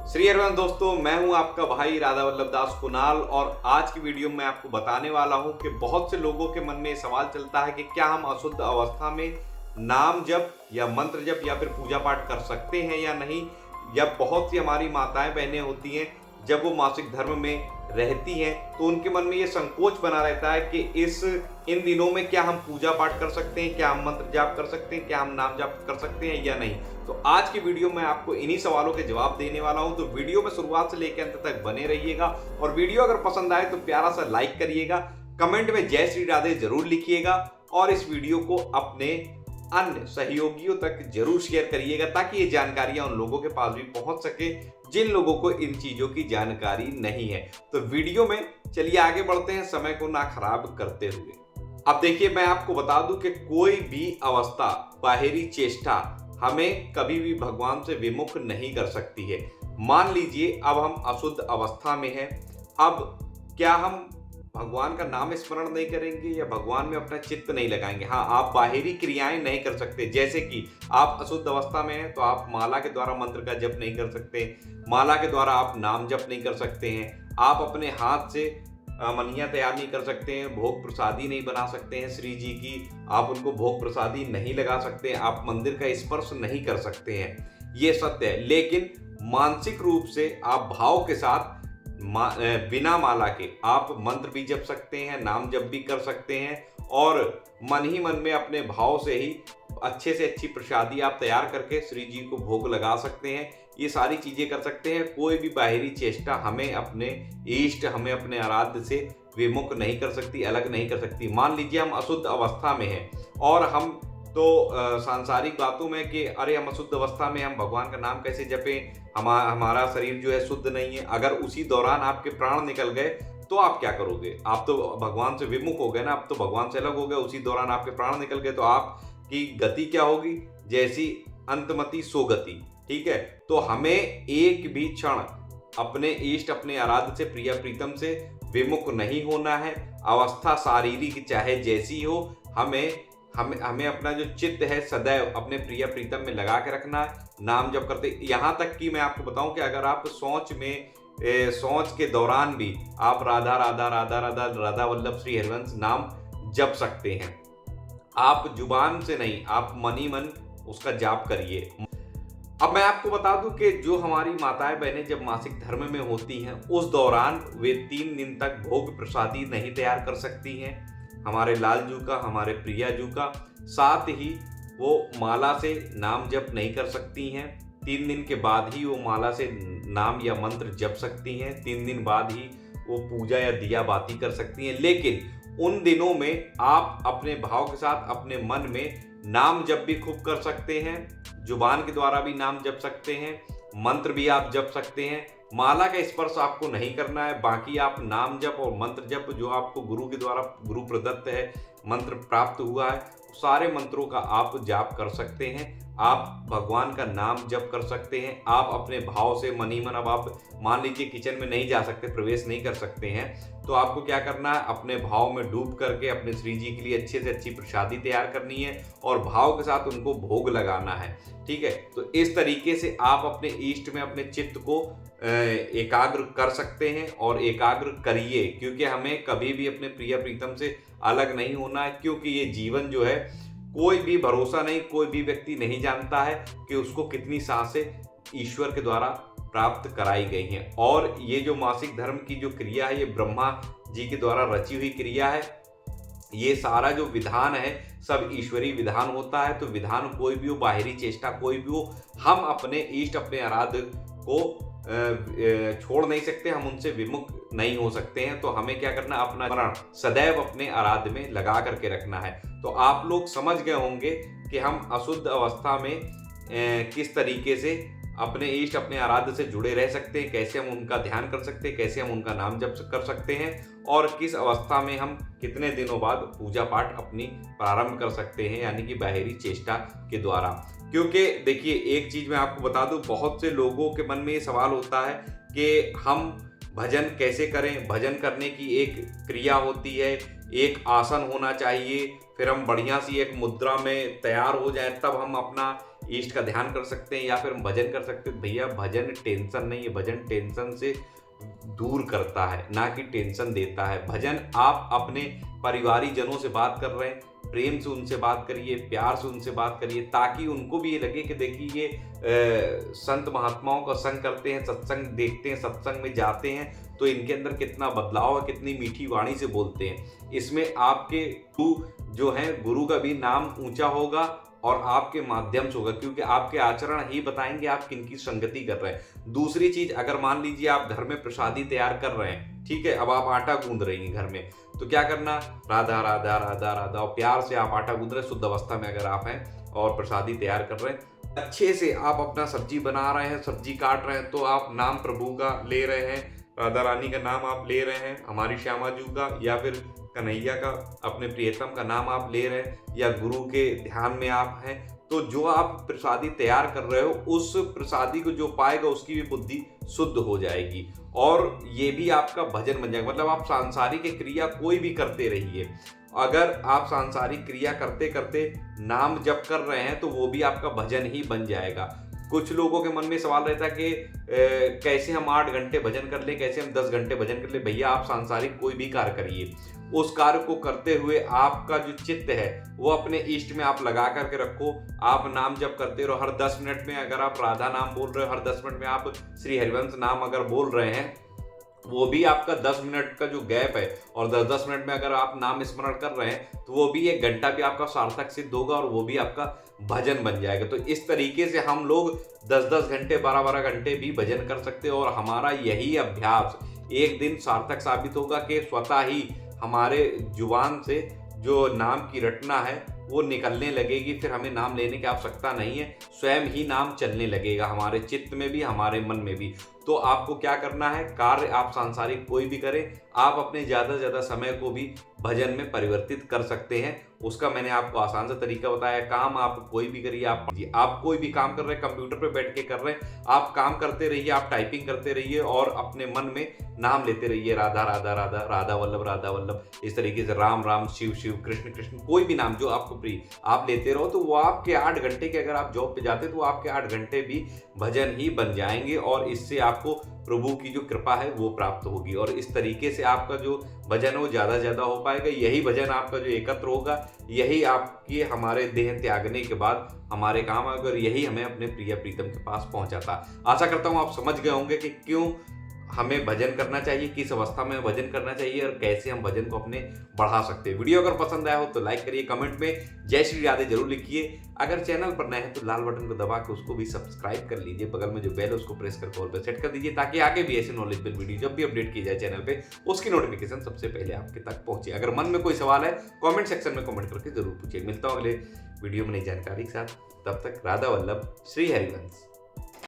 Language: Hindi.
श्री हरिवंश दोस्तों, मैं हूं आपका भाई राधा वल्लभ दास कुणाल और आज की वीडियो में आपको बताने वाला हूं कि बहुत से लोगों के मन में सवाल चलता है कि क्या हम अशुद्ध अवस्था में नाम जप या मंत्र जप या फिर पूजा पाठ कर सकते हैं या नहीं। या बहुत सी हमारी माताएं बहनें होती हैं, जब वो मासिक धर्म में रहती हैं तो उनके मन में ये संकोच बना रहता है कि इन दिनों में क्या हम पूजा पाठ कर सकते हैं, क्या हम मंत्र जाप कर सकते हैं, क्या हम नाम जाप कर सकते हैं या नहीं। तो आज की वीडियो में आपको इन्हीं सवालों के जवाब देने वाला हूं, तो वीडियो में शुरुआत से लेकर अंत तक बने रहिएगा। और वीडियो अगर पसंद आए तो प्यारा सा लाइक करिएगा, कमेंट में जय श्री राधे जरूर लिखिएगा और इस वीडियो को अपने अन्य सहयोगियों तक जरूर शेयर करिएगा ताकि ये जानकारियां उन लोगों के पास भी पहुंच सके जिन लोगों को इन चीजों की जानकारी नहीं है। तो वीडियो में चलिए आगे बढ़ते हैं, समय को ना खराब करते हुए। अब देखिए, मैं आपको बता दूं कि कोई भी अवस्था, बाहरी चेष्टा हमें कभी भी भगवान से विमुख नहीं कर सकती है। मान लीजिए अब हम अशुद्ध अवस्था में हैं, अब क्या हम भगवान का नाम स्मरण नहीं करेंगे या भगवान में अपना चित्त नहीं लगाएंगे? हाँ, आप बाहरी क्रियाएं नहीं कर सकते, जैसे कि आप अशुद्ध अवस्था में हैं तो आप माला के द्वारा मंत्र का जप नहीं कर सकते, माला के द्वारा आप नाम जप नहीं कर सकते हैं, आप अपने हाथ से मनिया तैयार नहीं कर सकते हैं, भोग प्रसादी नहीं बना सकते हैं श्री जी की, आप उनको भोग प्रसादी नहीं लगा सकते हैं, आप मंदिर का स्पर्श नहीं कर सकते हैं। ये सत्य है, लेकिन मानसिक रूप से आप भाव के साथ बिना माला के आप मंत्र भी जप सकते हैं, नाम जप भी कर सकते हैं और मन ही मन में अपने भाव से ही अच्छे से अच्छी प्रसादी आप तैयार करके श्री जी को भोग लगा सकते हैं। ये सारी चीजें कर सकते हैं। कोई भी बाहरी चेष्टा हमें अपने इष्ट, हमें अपने आराध्य से विमुख नहीं कर सकती, अलग नहीं कर सकती। मान लीजिए हम अशुद्ध अवस्था में हैं और हम तो सांसारिक बातों में कि अरे हम अशुद्ध अवस्था में, हम भगवान का नाम कैसे जपें, हमारा शरीर जो है शुद्ध नहीं है। अगर उसी दौरान आपके प्राण निकल गए तो आप क्या करोगे? आप तो भगवान से विमुख हो गए ना, आप तो भगवान से अलग हो गए। उसी दौरान आपके प्राण निकल गए तो आपकी गति क्या होगी? जैसी अंतमति सो गति। ठीक है, तो हमें एक भी क्षण अपने इष्ट, अपने आराध्य से, प्रिय प्रीतम से विमुख नहीं होना है। अवस्था शारीरिक चाहे जैसी हो, हमें अपना जो चित्त है सदैव अपने प्रिय प्रीतम में लगा के रखना है। नाम जप करते, यहाँ तक कि मैं आपको बताऊं कि अगर आप सोच के दौरान भी आप राधा राधा राधा राधा राधा वल्लभ श्री हरिवंश नाम जप सकते हैं। आप जुबान से नहीं, आप मन ही मन उसका जाप करिए। अब मैं आपको बता दूं कि जो हमारी माताएं बहनें जब मासिक धर्म में होती हैं उस दौरान वे 3 दिन तक भोग प्रसादी नहीं तैयार कर सकती हैं, हमारे लालजू का, हमारे प्रियाजू का। साथ ही वो माला से नाम जप नहीं कर सकती हैं। 3 दिन के बाद ही वो माला से नाम या मंत्र जप सकती हैं। 3 दिन बाद ही वो पूजा या दिया बाती कर सकती हैं। लेकिन उन दिनों में आप अपने भाव के साथ अपने मन में नाम जप भी खूब कर सकते हैं, जुबान के द्वारा भी नाम जप सकते हैं, मंत्र भी आप जप सकते हैं। माला का स्पर्श आपको नहीं करना है, बाकी आप नाम जप और मंत्र जप जो आपको गुरु के द्वारा, गुरु प्रदत्त है, मंत्र प्राप्त हुआ है, सारे मंत्रों का आप जाप कर सकते हैं। आप भगवान का नाम जप कर सकते हैं। आप अपने भाव से मन ही मन, अब आप मान लीजिए किचन में नहीं जा सकते, प्रवेश नहीं कर सकते हैं, तो आपको क्या करना है? अपने भाव में डूब करके अपने श्री जी के लिए अच्छे से अच्छी प्रसादी तैयार करनी है और भाव के साथ उनको भोग लगाना है। ठीक है, तो इस तरीके से आप अपने इष्ट में अपने चित्त को एकाग्र कर सकते हैं और एकाग्र करिए, क्योंकि हमें कभी भी अपने प्रिय प्रीतम से अलग नहीं होना है। क्योंकि ये जीवन जो है, कोई भी भरोसा नहीं, कोई भी व्यक्ति नहीं जानता है कि उसको कितनी सांसें ईश्वर के द्वारा प्राप्त कराई गई हैं। और ये जो मासिक धर्म की जो क्रिया है, ये ब्रह्मा जी के द्वारा रची हुई क्रिया है। ये सारा जो विधान है सब ईश्वरीय विधान होता है। तो विधान कोई भी हो, बाहरी चेष्टा कोई भी हो, हम अपने इष्ट, अपने आराध्य को छोड़ नहीं सकते, हम उनसे विमुख नहीं हो सकते हैं। तो हमें क्या करना? अपना स्मरण सदैव अपने आराध्य में लगा करके रखना है। तो आप लोग समझ गए होंगे कि हम अशुद्ध अवस्था में किस तरीके से अपने इष्ट, अपने आराध्य से जुड़े रह सकते हैं, कैसे हम उनका ध्यान कर सकते हैं, कैसे हम उनका नाम जप कर सकते हैं और किस अवस्था में हम कितने दिनों बाद पूजा पाठ अपनी प्रारंभ कर सकते हैं, यानी कि बाहरी चेष्टा के द्वारा। क्योंकि देखिए, एक चीज मैं आपको बता दूं, बहुत से लोगों के मन में ये सवाल होता है कि हम भजन कैसे करें। भजन करने की एक क्रिया होती है, एक आसन होना चाहिए, फिर हम बढ़िया सी एक मुद्रा में तैयार हो जाए, तब हम अपना इष्ट का ध्यान कर सकते हैं या फिर भजन कर सकते हैं। भैया भजन टेंशन नहीं है, भजन टेंशन से दूर करता है, ना कि टेंशन देता है। भजन आप अपने परिवारी जनों से बात कर रहे हैं, प्रेम से उनसे बात करिए, प्यार से उनसे बात करिए, ताकि उनको भी ये लगे कि देखिए ये संत महात्माओं का संग करते हैं, सत्संग देखते हैं, सत्संग में जाते हैं, तो इनके अंदर कितना बदलाव है, कितनी मीठी वाणी से बोलते हैं। इसमें आपके गुरु जो हैं, गुरु का भी नाम ऊंचा होगा और आपके माध्यम से होगा, क्योंकि आपके आचरण ही बताएंगे आप किनकी संगति कर रहे हैं। दूसरी चीज, अगर मान लीजिए आप घर में प्रसादी तैयार कर रहे हैं, ठीक है, अब आप आटा गूंद रही हैं घर में, तो क्या करना, राधा राधा राधा राधा, और प्यार से आप आटा गूंद रहे, शुद्ध अवस्था में अगर आप हैं और प्रसादी तैयार कर रहे हैं, अच्छे से आप अपना सब्जी बना रहे हैं, सब्जी काट रहे हैं, तो आप नाम प्रभु का ले रहे हैं, राधा रानी का नाम आप ले रहे हैं, हमारी श्यामा जू का या फिर कन्हैया का, अपने प्रियतम का नाम आप ले रहे हैं, या गुरु के ध्यान में आप हैं, तो जो आप प्रसादी तैयार कर रहे हो, उस प्रसादी को जो पाएगा उसकी भी बुद्धि शुद्ध हो जाएगी और ये भी आपका भजन बन जाएगा। मतलब आप सांसारिक क्रिया कोई भी करते रहिए, अगर आप सांसारिक क्रिया करते करते नाम जप कर रहे हैं तो वो भी आपका भजन ही बन जाएगा। कुछ लोगों के मन में सवाल रहता है कि कैसे हम 8 घंटे भजन कर लें, कैसे हम 10 घंटे भजन कर लें। भैया आप सांसारिक कोई भी कार्य करिए, उस कार्य को करते हुए आपका जो चित्त है वो अपने इष्ट में आप लगा करके रखो। आप नाम जप करते रहो, हर 10 मिनट में अगर आप राधा नाम बोल रहे हो, हर 10 मिनट में आप श्री हरिवंश नाम अगर बोल रहे हैं, वो भी आपका 10 मिनट का जो गैप है, और 10-10 मिनट में अगर आप नाम स्मरण कर रहे हैं तो वो भी 1 घंटा भी आपका सार्थक सिद्ध होगा और वो भी आपका भजन बन जाएगा। तो इस तरीके से हम लोग 10-10 घंटे 12-12 घंटे भी भजन कर सकते हैं और हमारा यही अभ्यास एक दिन सार्थक साबित होगा कि स्वतः ही हमारे जुबान से जो नाम की रटना है वो निकलने लगेगी। फिर हमें नाम लेने की आवश्यकता नहीं है, स्वयं ही नाम चलने लगेगा हमारे चित्त में भी, हमारे मन में भी। तो आपको क्या करना है, कार्य आप सांसारिक कोई भी करें, आप अपने ज़्यादा से ज़्यादा समय को भी भजन में परिवर्तित कर सकते हैं। उसका मैंने आपको आसान सा तरीका बताया। काम आप कोई भी करिए, आप कोई भी काम कर रहे हैं, कंप्यूटर पे बैठ के कर रहे हैं, आप काम करते रहिए, आप टाइपिंग करते रहिए और अपने मन में नाम लेते रहिए, राधा राधा राधा, राधा वल्लभ राधा वल्लभ, इस तरीके से राम राम, शिव शिव, कृष्ण कृष्ण, कोई भी नाम जो आपको प्रिय आप लेते रहो। तो वो आपके 8 घंटे के, अगर आप जॉब पे जाते तो आपके 8 घंटे भी भजन ही बन जाएंगे और इससे आपको प्रभु की जो कृपा है वो प्राप्त होगी और इस तरीके से आपका जो भजन है वो ज़्यादा से ज़्यादा हो पाएगा। यही भजन आपका जो एकत्र होगा, यही आपकी हमारे देह त्यागने के बाद हमारे काम आएगा और यही हमें अपने प्रिय प्रीतम के पास पहुंचाता। आशा करता हूं आप समझ गए होंगे कि क्यों हमें भजन करना चाहिए, किस अवस्था में भजन करना चाहिए और कैसे हम भजन को अपने बढ़ा सकते हैं। वीडियो अगर पसंद आया हो तो लाइक करिए, कमेंट में जय श्री राधे जरूर लिखिए। अगर चैनल पर नए हैं तो लाल बटन को दबा के उसको भी सब्सक्राइब कर लीजिए, बगल में जो बेल है उसको प्रेस करके ऑल पे सेट कर दीजिए, ताकि आगे भी ऐसे नॉलेजेबल वीडियो जब भी अपडेट की जाए चैनल पे उसकी नोटिफिकेशन सबसे पहले आपके तक पहुंचे। अगर मन में कोई सवाल है कॉमेंट सेक्शन में कमेंट करके जरूर पूछिए। मिलता हूँ अगले वीडियो में नई जानकारी के साथ, तब तक राधा वल्लभ, श्री हरिवंश।